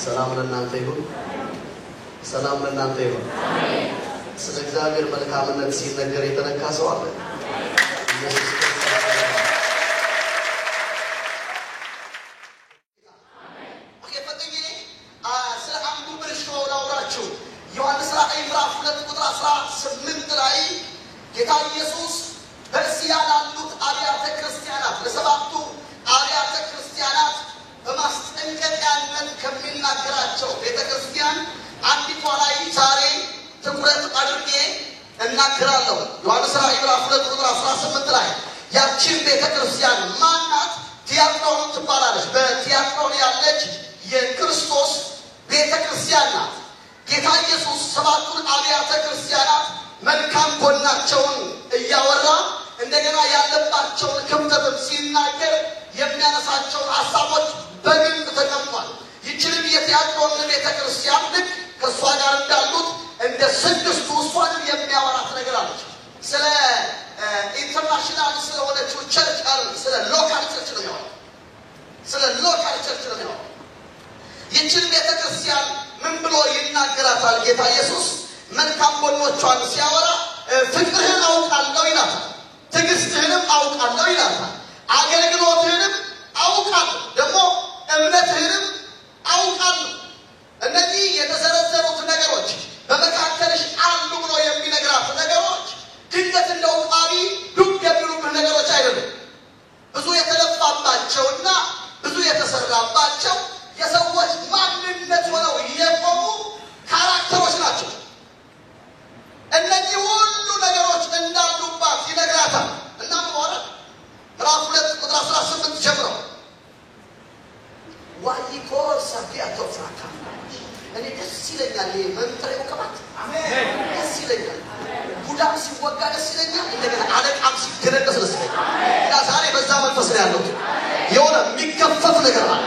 ሰላም ለእናንተ ይሁን። ሰላም ለእናንተ ይሁን። አሜን። ስለ እግዚአብሔር መልካምነት ሲነገር የተነካ ሰው አለ? ኢየሱስ ዮሐንስ ራእይ ምዕራፍ 2 ቁጥር 18 ላይ ጌታ ኢየሱስ በእስያ ላሉት አብያተ ክርስቲያናት ለሰባቱ አብያተ ክርስቲያናት በማስጠንቀቂያነት ከሚናገራቸው ቤተክርስቲያን አንዲቷ ላይ ዛሬ ትኩረት አድርጌ እናገራለሁ። ዮሐንስ ራእይ ምዕራፍ 2 ቁጥር 18 ላይ ያቺን ቤተክርስቲያን ማናት? ቲያጥሮን ትባላለች። በቲያጥሮን ያለች የክርስቶስ ቤተክርስቲያን ናት። ጌታ ኢየሱስ ሰባቱን አብያተ ክርስቲያናት መልካም ጎናቸውን እያወራ እንደገና ያለባቸውን ክፍተትም ሲናገር የሚያነሳቸው ሐሳቦች በግልጽ ተቀምጧል። ይህችንም የቲያጥሮን ቤተክርስቲያን ልክ ከእሷ ጋር እንዳሉት እንደ ስድስቱ እሷንም የሚያወራት ነገር አለች። ስለ ኢንተርናሽናል ስለሆነችው ቸርች ስለ ሎካል ቸርች ነው የሚያወራው። ስለ ሎካል ቸርች ነው የሚያወራው። ይህችን ቤተክርስቲያን ምን ብሎ ይናገራታል? ጌታ ኢየሱስ መልካም ጎኖቿን ሲያወራ ፍቅርህን አውቃለሁ ይላታል፣ ትዕግስትህንም አውቃለሁ ይላታል፣ አገልግሎትህንም አውቃለሁ፣ ደግሞ እምነትህንም አውቃለሁ። እነዚህ የተዘረዘሩት ነገሮች በመካከልሽ አሉ ብሎ የሚነግራት ነገሮች ድንገት እንደው ቃሪ ዱብ የሚሉብህ ነገሮች አይደሉም። ብዙ የተለፋባቸውና ብዙ የተሰራባቸው የሰዎች ማንነት ሆነው የቆሙ ካራክተሮች ናቸው። እነዚህ ሁሉ ነገሮች እንዳሉባት ይነግራታል። እና ምን ምዕራፍ 2 ቁጥር 18 ጀምሮ ዋይኮ ሳቢያቶ ፍራካ እኔ ደስ ይለኛል። መንጥሬው ከባት አሜን ደስ ይለኛል። ጉዳም ሲወጋ ደስ ይለኛል። እንደገና አለቃም ሲገረደስ ደስ ይለኛል። እና ዛሬ በዛ መንፈስ ነው ያለው። የሆነ የሚከፈት ነገር አለ፣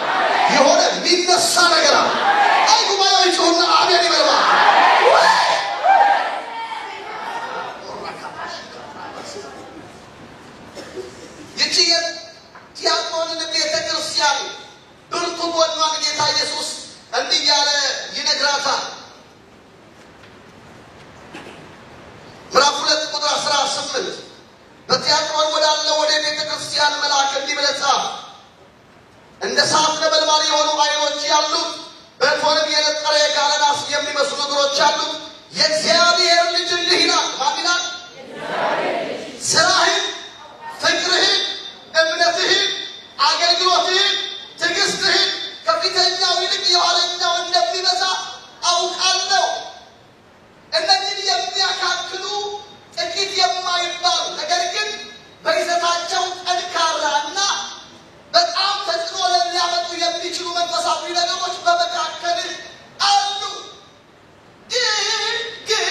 የሆነ የሚነሳ ነገር አለ። አይ ጉባኤው ይጮህና አሜን ይበል። ይህች የቲያጥሮን ቤተክርስቲያን ብርቱ ጎኗን ጌታ ኢየሱስ እንዲህ እያለ ይነግራታል። ምዕራፍ 2 ቁጥር 18 በቲያጥሮን ወዳለ ወደ ቤተክርስቲያን መልአክ እንዲህ ብለህ ጻፍ፣ እንደ እሳት ነበልባል የሆኑ ዓይኖች ያሉት በእቶንም የነጠረ የጋለ ናስ የሚመስሉ እግሮች ያሉት የእግዚአብሔር ልጅ እንዲህ ይላል። ማን ይላል? ስራህን፣ ፍቅርህን፣ እምነትህን፣ አገልግሎትህን፣ ትዕግስትህን ከፊተኛው ይልቅ የኋለኛው እንደሚበዛ አውቃለሁ። እነዚህን የሚያካክሉ ጥቂት የማይባሉ ነገር ግን በይዘታቸው ጠንካራና በጣም ተጽዕኖ ሊያመጡ የሚችሉ መንፈሳዊ ነገሮች በመካከልህ አሉ። ግን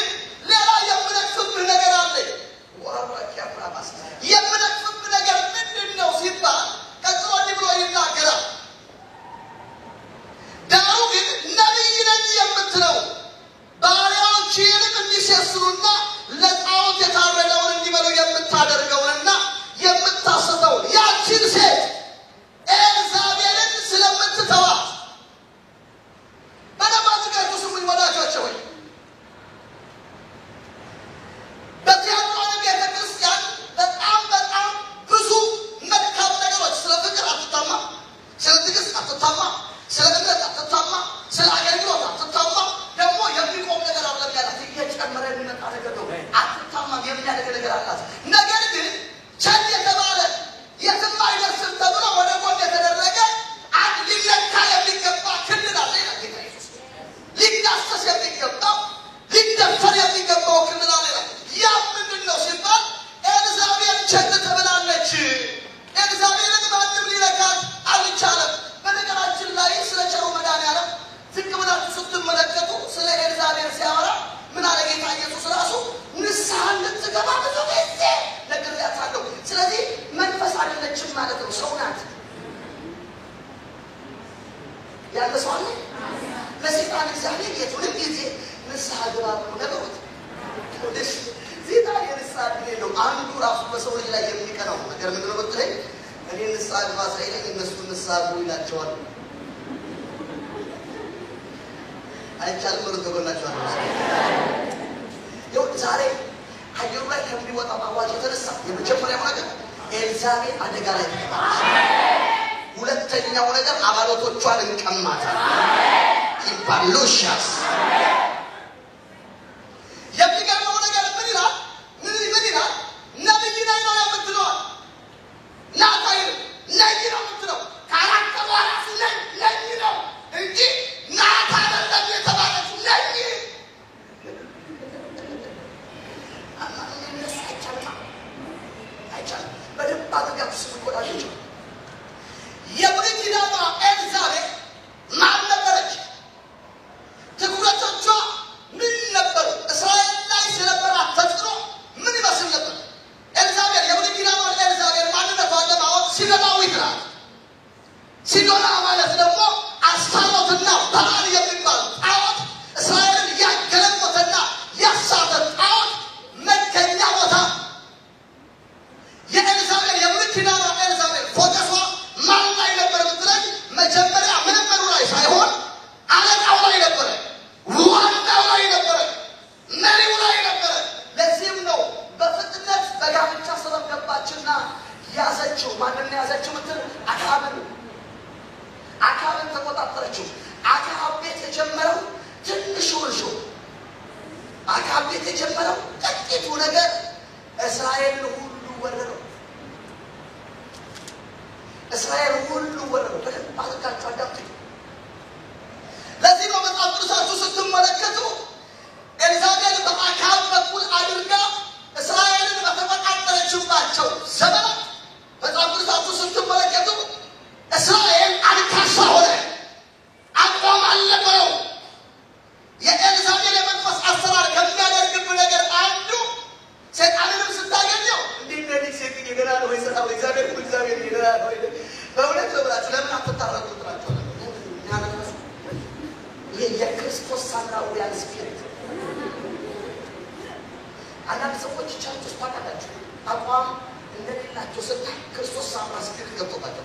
ሌላ የምነቅፍብህ ነገር አለኝ። የምነቅፍብህ ነገር ምንድን ነው ሲባል ቀጥሎ እንዲህ ብሎ ይናገራል። ዳሩ ግን ነቢይ ነኝ የምትለው ባሪያዎችህንም እንዲሴስኑና ለጣዖት የታረደውን እንዲበሉ የምታደርገውንና የምታስተውን ያችን ሴት ኤልዛቤልን ስለምትተዋት በነባዝጋችሁ ስሙኝ ወዳጆች ሆይ። በቲያጥሮን ቤተክርስቲያን በጣም ብዙ መልካም ነገሮች፣ ስለ ፍቅር አትታማ፣ ስለ ትዕግስት አትታማ፣ ስለ እምነት አትታማ፣ ስለ አገልግሎት አትታማ። ደግሞ የሚቆም ነገር አለ ያላት እየጨመረ የሚመጣ ነገር ነው። አትታማም የሚያደርግ ነገር አላት። ነገር ግን ቸል የተባለ የትም አይደርስም ተብሎ ወደ ጎን የተደረገ አንድ ሊለካ የሚገባ ክልል አለ ይላል ጌታ ኢየሱስ። ሊዳሰስ የሚገባው ሊደፈር የሚገባው ክልል አለ ይላል። ያ ምንድን ነው ሲባል ኤልዛቤል ቸል ተብላለች። ኤልዛቤልን ማንም ሊነካት አልቻለም። በነገራችን ላይ ስለ ቸሩ መድኃኒዓለም ዝቅ ብላችሁ ስትመለከቱ ስለ ኤልዛቤል ሲያወራ ምን አለ ጌታ ኢየሱስ ራሱ? ንስሐ እንድትገባ ብዙ ጊዜ ነግሬያታለሁ። ስለዚህ መንፈስ አይደለችም ማለት ነው፣ ሰው ናት። ያለ ሰው አለ። ለሰይጣን እግዚአብሔር የቱንም ጊዜ ንስሐ ግባ ብሎ ነገሩት። ዜጣን የንስሐ ጊዜ ነው። አንዱ ራሱ በሰው ልጅ ላይ የሚቀናው ነገር ምንድን ነው ብትለኝ፣ እኔ ንስሐ ግባ ሳይለኝ እነሱ ንስሐ ግቡ ይላቸዋል። አይቻልም ብሎ ተጎናቸዋል። ይኸው ዛሬ አየሩ ላይ ከሚወጣው አዋጅ የተነሳ የመጀመሪያው ነገር ኤልዛቤል አደጋ ላይ ተቀምጣለች። ሁለተኛው ነገር አባሎቶቿን እንቀማታለን። ኢምፓሉሻስ የሚገርመው ነገር ምን ይላል? ነብይ ላይ ነው የምትለው ናታይል ነኝ ነው የምትለው ካራክተ ዋራስ ነኝ ነው እንጂ ናታይል ነኝ የተባለች ነኝ አይቻልም። በደንብ አድርጋ ስምቆዳለች። የብሉይ ኪዳኗ ኤልዛቤል ማን ነበረች? ትኩረቶቿ ምን ነበሩ? እስራኤል ላይ ስለነበራት ተጽዕኖ ምን ይመስል ነበር? ኤልዛቤል የብሉይ ኪዳኗ ኤልዛቤል ማንነቷን ለማወቅ ሲዶናዊት ናት። ሲዶና ማለት ደግሞ አስታሮትና በዓል የሚባል ጣዖት እስራኤልን ያገለበተና ያሳተ ጣዖት መገኛ ቦታ። የኤልዛቤል የብሉይ ኪዳኗ ኤልዛቤል ፎከሷ ማን ላይ ነበር ብትለኝ መጀመሪያ ምንምሩ ላይ ሳይሆን አለቃው ላይ ነበረ፣ ዋናው ላይ ነበረ፣ መሪው ላይ ነበረ። ለዚህም ነው በፍጥነት በጋብቻ ሰበብ ገባችና ያዘችው። ማንን ያዘችው ምትል? አክዓብን ተቆጣጠረችው። አክዓብ ቤት የጀመረው ትንሹ እርሾ፣ አክዓብ ቤት የጀመረው ጥቂቱ ነገር እስራኤልን ሁሉ ወረረው። እስራኤል ሁሉ ወረረው። በደንብ አድርጋችሁ አዳምጡ። ለዚህ ነው መጽሐፍ ቅዱሳችሁ ስትመለከቱ ኤልዛቤል በአክዓብ በኩል አድርጋ እስራኤልን በተቆጣጠረችባቸው ዘመናት መጽሐፍ ቅዱሳችሁ ስትመለከቱ እስራኤል አንካሳ ሆነ፣ አቋም አልነበረው። የኤልዛቤል የመንፈስ አሰራር ከሚያደርግብ ነገር አንዱ ሰይጣንንም ስታገኘው እንዴት ሴት ይገና ነው ይሰጣው እግዚአብሔር ይገና ነው። በእውነት ለብራችሁ ለምን አትታረቁ ትላችኋል? የክርስቶስ ሳምራውያን ስፒሪት አንዳንድ ሰዎች ቻርች ውስጥ ታውቃላችሁ አቋም እንደሌላቸው ስታይ ክርስቶስ ሳምራ ስፒሪት ገብቶባቸው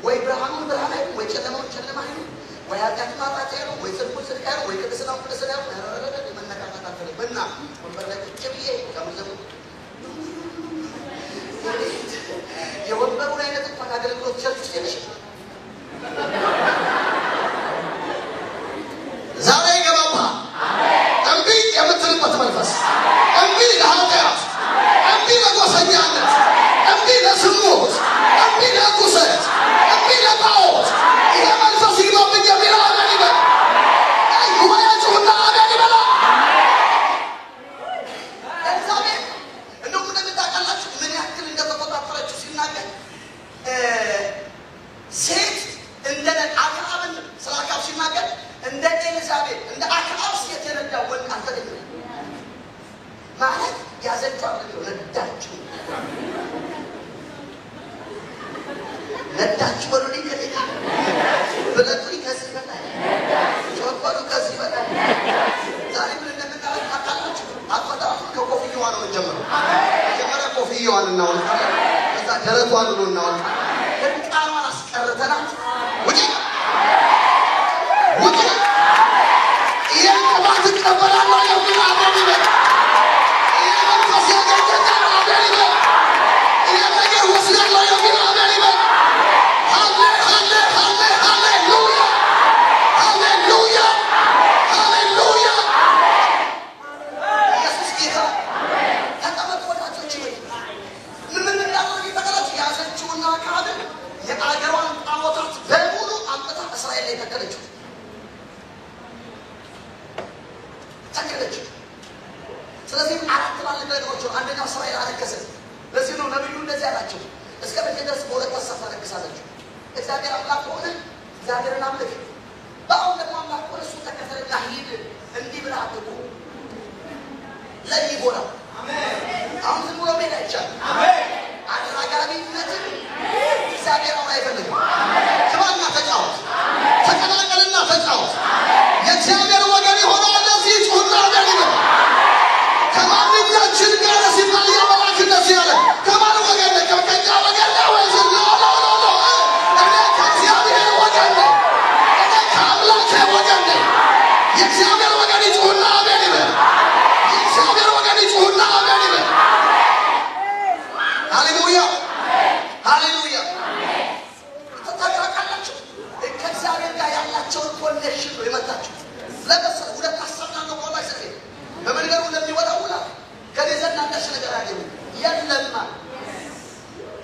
ወይ ብርሃኑን ብርሃን አይሉ፣ ወይ ጨለማውን ጨለማ አይሉ፣ ወይ ኃጢአት ማጣት አይሉ፣ ወይ ጽድቁን ጽድቅ አይሉ፣ ወይ ቅድስናውን ቅድስና አይሉ። መነካካት አልፈልግምና ወንበር ላይ ቁጭ ብዬ ከምዘሙ የወንበሩን አይነት እንኳን አገልግሎት ቸርች ውስጥ የለሽ ዛሬ ይገባባ እምቢ የምትልበት መንፈስ፣ እምቢ ለኃጢአት፣ እምቢ ለጎሰኛነት፣ እምቢ ለዝሙት፣ እምቢ ለርኩሰት፣ እምቢ ለጣዖት ይሄ መንፈስ ይግባብኝ የሚል አሜን ይበል። ጉባኤያችሁና አሜን ይበላ። ኤልዛቤል እንደውም እንደምታውቃላችሁ ምን ያክል እንደተቆጣጠረችው ሲናገር ሴት እንደ አክዓብን ስለ አክዓብ ሲናገር እንደ ኤልዛቤል እንደ አክዓብ ሴት የነዳ ወንድ አልተገኘም ማለት ያዘችው አድርገው ነዳችው። ነዳችው ወሉኝ ከሌላ በለጡኝ ከዚህ በላይ ጮፈሩ ከዚህ በላይ ዛሬ ምን እንደምናደርግ ታውቃላችሁ? አፈጣጡን ከኮፍያዋ ነው የጀመረው። መጀመሪያ ኮፍያዋን እናወልቃለን፣ ከዛ ደረቷን ነው እናወልቃለን። እርቃኗን አስቀርተናት ውጪ ውጪ ይሄን ቅባት እቀበላለሁ የሚል አሜን ይበል። ይሄ መንፈስ ያገኘኛል አሜን ይበል። ይሄ ነገር ወስዳለሁ የሚል አሜን ይበል። ሃሌሉያ ሃሌሉያ ሃሌሉያ። ኢየሱስ ጌታ። ተቀመጡ ወዳጆች። ምን እንዳደረገ ተቀላችሁ ያዘችውና አክዓብን የአገሯን ጣዖታት በሙሉ አምጥታ እስራኤል ላይ ተከለችው። ስለዚህ አራት ትላልቅ ነገሮች ነው። አንደኛው እስራኤል አረከሰ። ለዚህ ነው ነብዩ እንደዚህ ያላቸው እስከ መቼ ድረስ በሁለት ሀሳብ ታረክሳላችሁ? እግዚአብሔር አምላክ ከሆነ እግዚአብሔርን አምልክ፣ በአሁን ደግሞ አምላክ ከሆነ እሱ ተከተልና ሂድ። እንዲህ ብለህ አትቁ ለይጎራ አሁን ዝም ብሎ ሜዳ አይቻልም። አድራጋቢነትን እግዚአብሔር አሁን አይፈልግም። ግባና ተጫወት፣ ተቀላቀልና ተጫወት። የእግዚአብሔር ወገን የሆነ እንደዚህ ጩሁና ወገን ይበል። ከማንኛችን ጋር ሲባል የመላክ እንደዚህ ያለ ከማን ወገን ነው? ከቀኛ ወገን ነው ወይስ ነው? እኔ ከእግዚአብሔር ወገን ነኝ። እኔ ከአምላኬ ወገን ነኝ።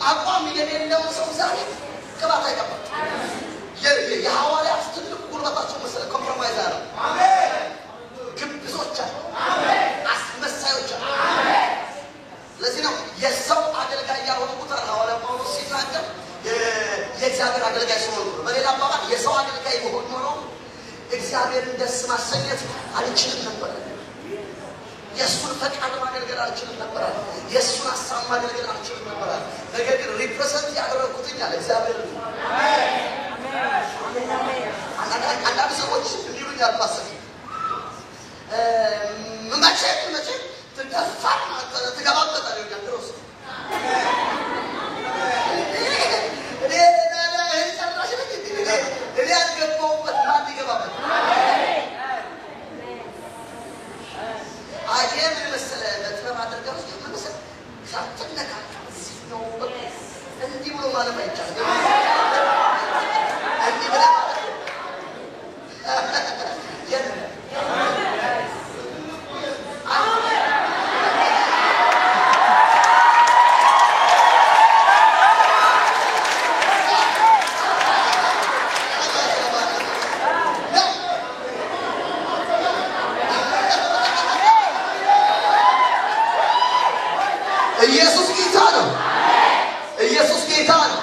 አቋም የሌለው ሰው ዛሬ ቅባት አይቀባም። የሐዋርያት ትልቅ ጉልበታቸው መሰለ ኮምፕሮማይዝ አለ። አሜን። ግብዞች አሉ። አሜን። አስመሳዮች አሉ። አሜን። ለዚህ ነው የሰው አገልጋይ ያልሆኑ ቁጥር ሐዋርያ ጳውሎስ ሲናገር የእግዚአብሔር አገልጋይ ሰው ነው። በሌላ አባባል የሰው አገልጋይ መሆን ኖሮ እግዚአብሔርን ደስ ማሰኘት አልችልም ነበር። የእሱን ፈቃድ ማገልገል አልችልም ነበር። የእሱን ሀሳብ ማገልገል አልችልም ነበር። ነገር ግን ሪፕሬዘንት ያደረኩትኝ አለ እግዚአብሔር ነው። አንዳንድ ሰዎች እንዲሉኛል ፓስተር መቼ ትደፋት ትገባበታለህ ያንድሮስ እኔ ያልገባሁበት ማን ይገባበት? አየህ ምን መሰለህ በጥበብ አድርገህ ውስጥ ምን መሰለህ ሳትነካካ ነው እንዲህ ብሎ ማለት አይቻልም። እንዲህ ብለህ ኢየሱስ ጌታ ነው። ኢየሱስ ጌታ ነው።